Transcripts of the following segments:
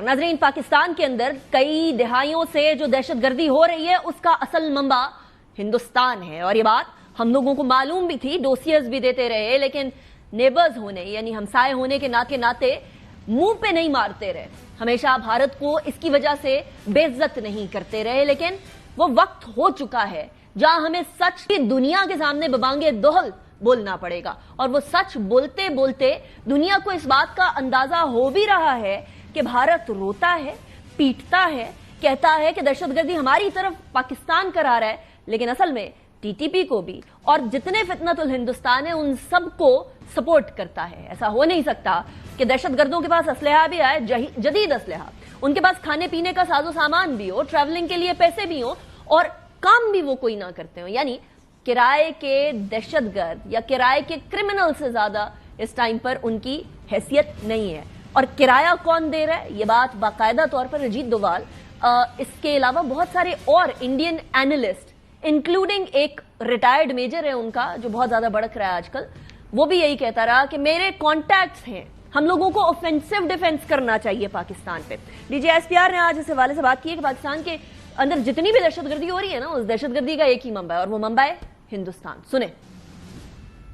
नाज़रीन, पाकिस्तान के अंदर कई दहाइयों से जो दहशतगर्दी हो रही है उसका असल मंबा हिंदुस्तान है और ये बात हम लोगों को मालूम भी थी, डोसियर्स भी देते रहे, लेकिन नेबर्स होने यानी हमसाए होने के नाते मुंह पे नहीं मारते रहे, हमेशा भारत को इसकी वजह से बेइज्जत नहीं करते रहे। लेकिन वो वक्त हो चुका है जहां हमें सच की दुनिया के सामने बबांगे दोहल बोलना पड़ेगा और वो सच बोलते बोलते दुनिया को इस बात का अंदाजा हो भी रहा है कि भारत रोता है, पीटता है, कहता है कि दहशतगर्दी हमारी तरफ पाकिस्तान करा रहा है, लेकिन असल में टीटीपी को भी और जितने फितनतुल हिंदुस्तान है उन सबको सपोर्ट करता है। ऐसा हो नहीं सकता कि दहशतगर्दों के पास असलहा भी आए, जदीद असलहा, उनके पास खाने पीने का साजो सामान भी हो, ट्रैवलिंग के लिए पैसे भी हो और काम भी वो कोई ना करते हो। यानी किराए के दहशतगर्द या किराए के क्रिमिनल से ज्यादा इस टाइम पर उनकी हैसियत नहीं है। और किराया कौन दे रहा है, ये बात बाकायदा तौर पर अजीत डोवाल, इसके अलावा बहुत सारे और इंडियन एनालिस्ट, इंक्लूडिंग एक रिटायर्ड मेजर है उनका जो बहुत ज्यादा भड़क रहा है आजकल, वो भी यही कहता रहा कि मेरे कॉन्टैक्ट्स हैं, हम लोगों को ऑफेंसिव डिफेंस करना चाहिए पाकिस्तान पे। डीजीएसपीआर ने आज इस हवाले से बात की है कि पाकिस्तान के अंदर जितनी भी दहशतगर्दी हो रही है ना, उस दहशतगर्दी का एक ही मंबा है और वो मंबा है हिंदुस्तान। सुने।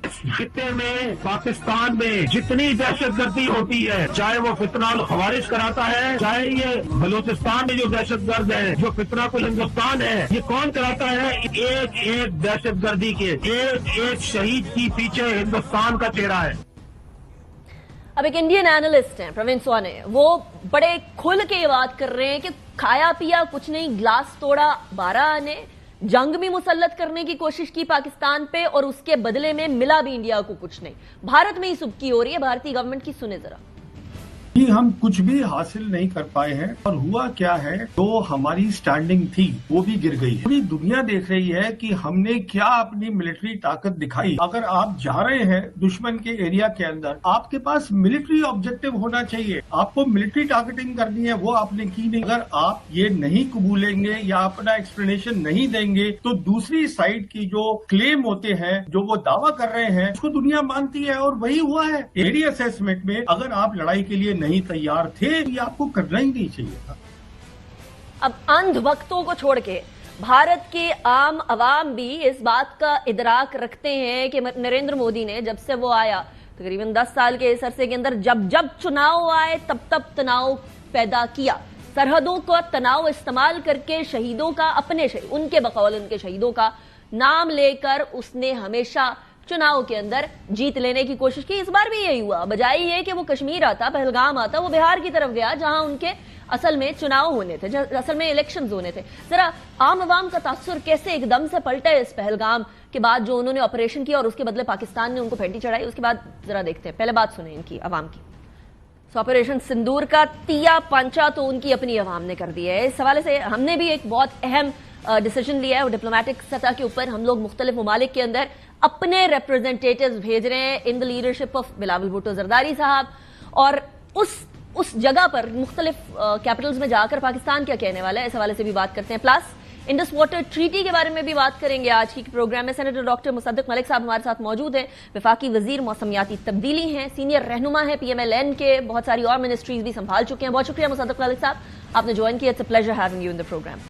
खित्ते में, पाकिस्तान में जितनी दहशतगर्दी होती है, चाहे वो फितना खवारिज कराता है, चाहे ये बलूचिस्तान में जो दहशतगर्द है, जो फितना को हिंदुस्तान है, ये कौन कराता है? एक एक दहशतगर्दी के एक एक शहीद की पीछे हिंदुस्तान का चेहरा है। अब एक इंडियन एनालिस्ट हैं प्रवीण सोने, वो बड़े खुल के ये बात कर रहे हैं कि खाया पिया कुछ नहीं, ग्लास तोड़ा 12 आने, जंग भी मुसल्लत करने की कोशिश की पाकिस्तान पे और उसके बदले में मिला भी इंडिया को कुछ नहीं। भारत में ही सुबकी हो रही है भारतीय गवर्नमेंट की, सुने जरा। कि हम कुछ भी हासिल नहीं कर पाए हैं और हुआ क्या है, तो हमारी स्टैंडिंग थी वो भी गिर गई। पूरी दुनिया देख रही है कि हमने क्या अपनी मिलिट्री ताकत दिखाई। अगर आप जा रहे हैं दुश्मन के एरिया के अंदर, आपके पास मिलिट्री ऑब्जेक्टिव होना चाहिए, आपको मिलिट्री टारगेटिंग करनी है, वो आपने की नहीं। अगर आप ये नहीं कबूलेंगे या अपना एक्सप्लेनेशन नहीं देंगे तो दूसरी साइड की जो क्लेम होते हैं, जो वो दावा कर रहे हैं, उसको दुनिया मानती है और वही हुआ है। एरिया असेसमेंट में अगर आप लड़ाई के लिए नहीं तैयार थे, ये आपको करना ही नहीं चाहिए था। अब अंध भक्तों को छोड़ के भारत के आम अवाम भी इस बात का इदराक रखते हैं कि नरेंद्र मोदी ने जब से वो आया तकरीबन 10 साल के इस अरसे के अंदर जब जब चुनाव आए तब तब तनाव पैदा किया, सरहदों का तनाव इस्तेमाल करके शहीदों का, अपने शहीद, उनके बकौल उनके शहीदों का नाम लेकर उसने हमेशा चुनाव के अंदर जीत लेने की कोशिश की। इस बार भी यही हुआ, बजाय ये कि वो कश्मीर आता, पहलगाम आता, वो बिहार की तरफ गया जहां उनके असल में चुनाव होने थे, असल में इलेक्शंस होने थे। जरा आम आवाम का तासुर कैसे एकदम से पलटा इस पहलगाम के बाद जो उन्होंने ऑपरेशन किया और उसके बदले पाकिस्तान ने उनको फेंटी चढ़ाई, उसके बाद जरा देखते हैं। पहले बात सुने इनकी आवाम की। ऑपरेशन सिंदूर का तिया पंचा तो उनकी अपनी आवाम ने कर दिया है। इस हवाले से हमने भी एक बहुत अहम डिसीजन लिया है, वो डिप्लोमेटिक सतह के ऊपर हम लोग मुख्तलिफ ममालिक के अंदर अपने रिप्रेजेंटेटिव्स भेज रहे हैं in the leadership of Bilawal Bhutto Zardari साहब, और उस जगह पर मुख्तलिफ कैपिटल्स में जाकर पाकिस्तान क्या कहने वाला है इस हवाले से भी बात करते हैं। प्लस इंडस वाटर ट्रीटी के बारे में भी बात करेंगे आज की प्रोग्राम में। सेनेटर डॉक्टर मुसद्दिक मलिक साहब हमारे साथ मौजूद हैं, वफाकी वजीर मौसमियाती तब्दीली हैं, सीनियर रहनुमा है PMLN के, बहुत सारी और मिनिस्ट्रीज भी संभाल चुके हैं। बहुत शुक्रिया मुसद्दिक मलिक साहब, आपने ज्वाइन किया। It's a pleasure having you in the programme.